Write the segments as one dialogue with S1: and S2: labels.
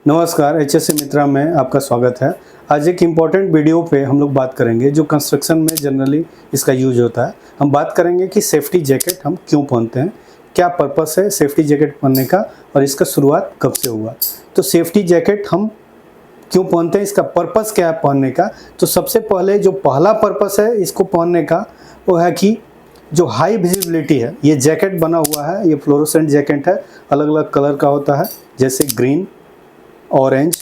S1: नमस्कार, HSC मित्रा में आपका स्वागत है। आज एक इम्पॉर्टेंट वीडियो पे हम लोग बात करेंगे जो कंस्ट्रक्शन में जनरली इसका यूज होता है। हम बात करेंगे कि सेफ्टी जैकेट हम क्यों पहनते हैं, क्या पर्पस है सेफ्टी जैकेट पहनने का और इसका शुरुआत कब से हुआ। तो सेफ्टी जैकेट हम क्यों पहनते हैं, इसका पर्पस क्या है पहनने का। तो सबसे पहले जो पहला पर्पस है इसको पहनने का वो है कि जो हाई विजिबिलिटी है, ये जैकेट बना हुआ है, ये फ्लोरोसेंट जैकेट है, अलग अलग कलर का होता है, जैसे ग्रीन, ऑरेंज,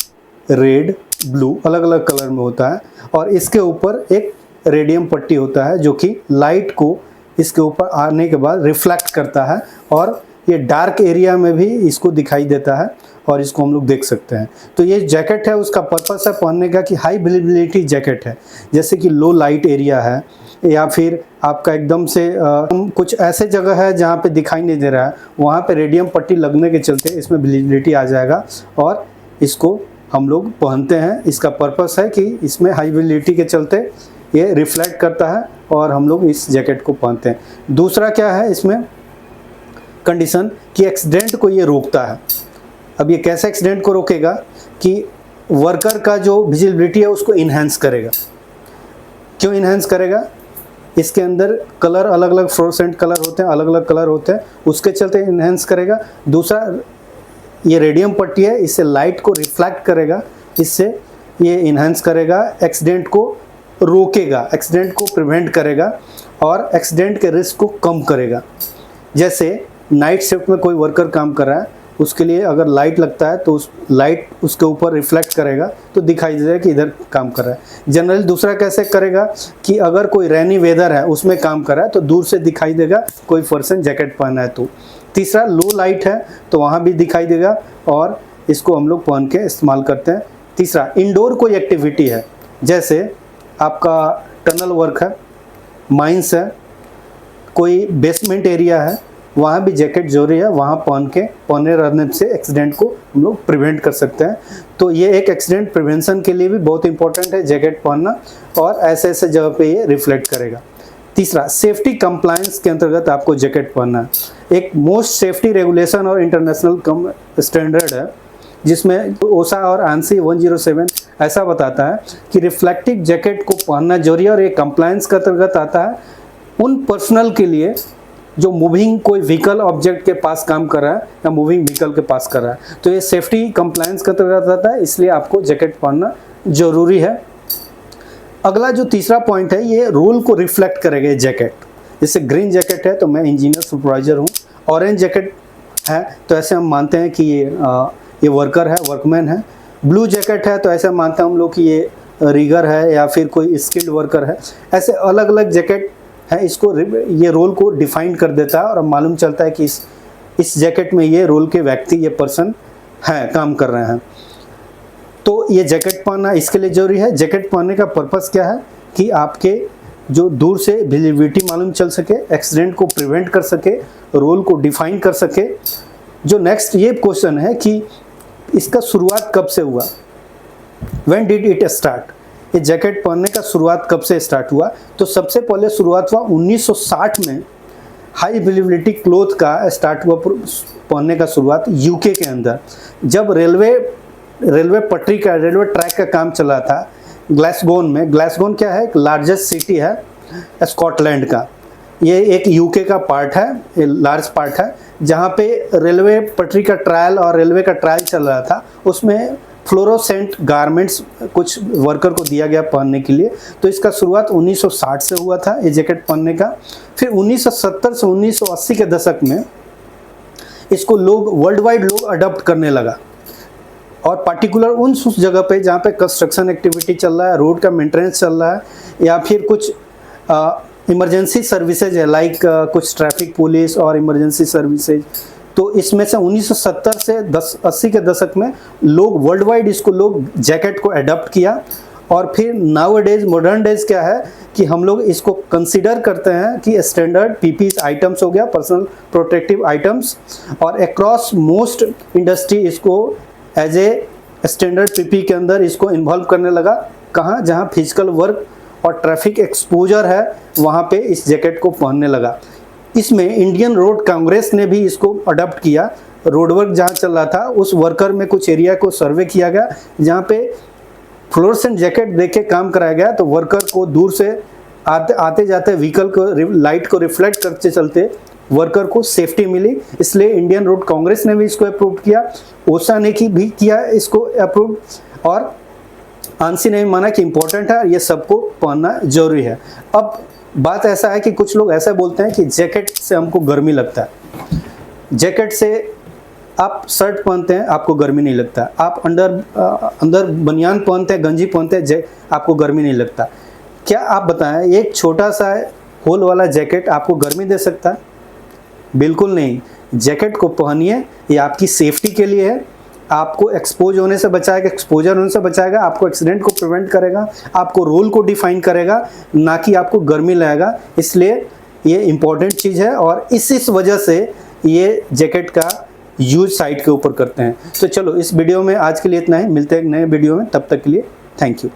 S1: रेड, ब्लू, अलग अलग कलर में होता है। और इसके ऊपर एक रेडियम पट्टी होता है जो कि लाइट को इसके ऊपर आने के बाद रिफ्लेक्ट करता है और ये डार्क एरिया में भी इसको दिखाई देता है और इसको हम लोग देख सकते हैं। तो ये जैकेट है, उसका पर्पस है पहनने का कि हाई विजिबिलिटी जैकेट है, जैसे कि लो लाइट एरिया है या फिर आपका एकदम से कुछ ऐसे जगह है जहाँ पे दिखाई नहीं दे रहा है, वहाँ पे रेडियम पट्टी लगने के चलते इसमें विजिबिलिटी आ जाएगा और इसको हम लोग पहनते हैं। इसका पर्पस है कि इसमें हाई विजिबिलिटी के चलते ये रिफ्लेक्ट करता है और हम लोग इस जैकेट को पहनते हैं। दूसरा क्या है इसमें कंडीशन कि एक्सीडेंट को ये रोकता है। अब ये कैसे एक्सीडेंट को रोकेगा कि वर्कर का जो विजिबिलिटी है उसको इन्हेंस करेगा। क्यों इन्हेंस करेगा? इसके अंदर कलर अलग अलग फ्लोरोसेंट कलर होते हैं, अलग अलग कलर होते हैं, उसके चलते इन्हेंस करेगा। दूसरा ये रेडियम पट्टी है, इससे लाइट को रिफ्लेक्ट करेगा, इससे ये इन्हेंस करेगा, एक्सीडेंट को रोकेगा, एक्सीडेंट को प्रिवेंट करेगा और एक्सीडेंट के रिस्क को कम करेगा। जैसे नाइट शिफ्ट में कोई वर्कर काम कर रहा है, उसके लिए अगर लाइट लगता है तो उस लाइट उसके ऊपर रिफ्लेक्ट करेगा तो दिखाई देगा कि इधर काम कर रहा है। जनरली दूसरा कैसे करेगा कि अगर कोई रेनी वेदर है उसमें काम कर रहा है तो दूर से दिखाई देगा कोई पर्सन जैकेट पहना है तो। तीसरा लो लाइट है तो वहाँ भी दिखाई देगा और इसको हम लोग पहन के इस्तेमाल करते हैं। तीसरा इंडोर कोई एक्टिविटी है, जैसे आपका टनल वर्क है, माइंस है, कोई बेसमेंट एरिया है, वहाँ भी जैकेट जरूरी है, वहाँ पहने रहने से एक्सीडेंट को हम लोग प्रिवेंट कर सकते हैं। तो ये एक एक्सीडेंट प्रिवेंशन के लिए भी बहुत इंपॉर्टेंट है जैकेट पहनना और ऐसे ऐसे जगह पे ये रिफ्लेक्ट करेगा। तीसरा सेफ्टी कंप्लायंस के अंतर्गत आपको जैकेट पहनना है। एक मोस्ट सेफ्टी रेगुलेशन और इंटरनेशनल स्टैंडर्ड है जिसमें ओसा और आंसी 107 ऐसा बताता है कि रिफ्लेक्टिव जैकेट को पहनना जरूरी है और ये कंप्लायंस के अंतर्गत आता है उन पर्सनल के लिए जो मूविंग कोई व्हीकल ऑब्जेक्ट के पास काम कर रहा है या मूविंग व्हीकल के पास कर रहा है। तो ये सेफ्टी कंप्लायंस के अंतर्गत आता है, इसलिए आपको जैकेट पहनना जरूरी है। अगला जो तीसरा पॉइंट है, ये रोल को रिफ्लेक्ट करेगा ये जैकेट। जैसे ग्रीन जैकेट है तो मैं इंजीनियर सुपरवाइजर हूँ, ऑरेंज जैकेट है तो ऐसे हम मानते हैं कि ये वर्कर है, वर्कमैन है। ब्लू जैकेट है तो ऐसे मानते हैं हम लोग कि ये रिगर है या फिर कोई स्किल्ड वर्कर है। ऐसे अलग अलग जैकेट है, इसको ये रोल को डिफाइन कर देता है और मालूम चलता है कि इस जैकेट में ये रोल के व्यक्ति, ये पर्सन है, काम कर रहे हैं। तो ये जैकेट पहनना इसके लिए जरूरी है। जैकेट पहनने का पर्पस क्या है कि आपके जो दूर से विजिबिलिटी मालूम चल सके, एक्सीडेंट को प्रिवेंट कर सके, रोल को डिफाइन कर सके। जो नेक्स्ट ये क्वेश्चन है कि इसका शुरुआत कब से हुआ, व्हेन डिड इट स्टार्ट, ये जैकेट पहनने का शुरुआत कब से स्टार्ट हुआ। तो सबसे पहले शुरुआत हुआ 1960 में, हाई विजिबिलिटी क्लोथ का स्टार्ट हुआ पहनने का शुरुआत यूके के अंदर, जब रेलवे पटरी का, रेलवे ट्रैक का काम चला था ग्लासगोन में। ग्लासगोन क्या है, एक लार्जेस्ट सिटी है स्कॉटलैंड का, ये एक यूके का पार्ट है, ये लार्ज पार्ट है जहाँ पे रेलवे पटरी का ट्रायल और रेलवे का ट्रायल चल रहा था। उसमें फ्लोरोसेंट गारमेंट्स कुछ वर्कर को दिया गया पहनने के लिए। तो इसका शुरुआत 1960 से हुआ था ये जैकेट पहनने का। फिर 1970 से 1980 के दशक में इसको लोग वर्ल्ड वाइड लोग अडॉप्ट करने लगा और पार्टिकुलर उस जगह पे जहाँ पे कंस्ट्रक्शन एक्टिविटी चल रहा है, रोड का मेंटेनेंस चल रहा है या फिर कुछ इमरजेंसी सर्विसेज है, लाइक कुछ ट्रैफिक पुलिस और इमरजेंसी सर्विसेज। तो इसमें से 1970 से 80 के दशक में लोग वर्ल्ड वाइड इसको लोग जैकेट को अडॉप्ट किया। और फिर नाउ डेज मॉडर्न डेज क्या है कि हम लोग इसको कंसीडर करते हैं कि स्टैंडर्ड पीपी आइटम्स हो गया, पर्सनल प्रोटेक्टिव आइटम्स, और अक्रॉस मोस्ट इंडस्ट्री इसको एज ए स्टैंडर्ड पीपी के अंदर इसको इन्वॉल्व करने लगा। कहाँ, जहाँ फिजिकल वर्क और ट्रैफिक एक्सपोजर है वहाँ पे इस जैकेट को पहनने लगा। इसमें इंडियन रोड कांग्रेस ने भी इसको अडॉप्ट किया रोड वर्क जहाँ चल रहा था उस वर्कर में कुछ एरिया को सर्वे किया गया जहाँ पे फ्लोरोसेंट जैकेट देके काम कराया गया, तो वर्कर को दूर से आते जाते व्हीकल को लाइट को रिफ्लेक्ट करते चलते वर्कर को सेफ्टी मिली। इसलिए इंडियन रोड कांग्रेस ने भी इसको अप्रूव किया, ओसा ने भी किया इसको अप्रूव, और आंसी ने भी माना कि इम्पोर्टेंट है, ये सबको पहनना जरूरी है। अब बात ऐसा है कि कुछ लोग ऐसा बोलते हैं कि जैकेट से हमको गर्मी लगता है, जैकेट से आप शर्ट पहनते हैं आपको गर्मी नहीं लगता, आप अंदर बनियान पहनते हैं, गंजी पहनते हैं, आपको गर्मी नहीं लगता। क्या आप बताएं एक छोटा सा होल वाला जैकेट आपको गर्मी दे सकता है? बिल्कुल नहीं। जैकेट को पहनिए, ये आपकी सेफ्टी के लिए है, आपको एक्सपोज होने से बचाएगा, एक्सपोजर होने से बचाएगा, आपको एक्सीडेंट को प्रिवेंट करेगा, आपको रोल को डिफाइन करेगा, ना कि आपको गर्मी लगाएगा। इसलिए ये इम्पोर्टेंट चीज़ है और इस वजह से ये जैकेट का यूज साइट के ऊपर करते हैं। तो चलो इस वीडियो में आज के लिए इतना ही, मिलते हैं एक नए वीडियो में, तब तक के लिए थैंक यू।